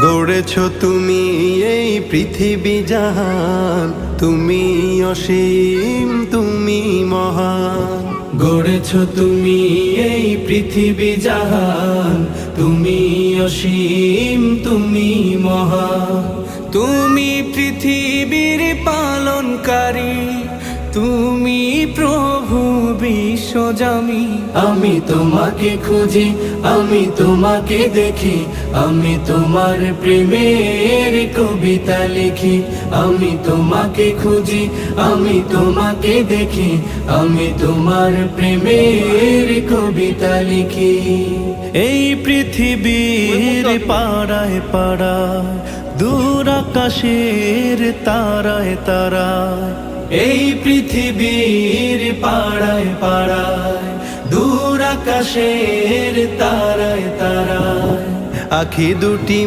গড়েছ তুমি এই পৃথিবী জাহান, তুমি অসীম তুমি মহান। গড়েছ তুমি এই পৃথিবী জাহান, তুমি অসীম তুমি মহান। তুমি পৃথিবীর পালনকারী, তুমি প্রভু বিশ্বজামি। আমি তোমাকে খুঁজি, আমি তোমাকে দেখি, আমি তোমার প্রেমের কবিতা লিখি। আমি তোমাকে খুঁজি, আমি তোমাকে দেখি, আমি তোমার প্রেমের কবিতা লিখি। এই পৃথিবীর পাড়ায় পাড়ায়, দূর আকাশের তারায় তারায়। এই পৃথিবীর পাড়ায় পাড়ায়, দূর আকাশের তারায় তারায়। আখি দুটি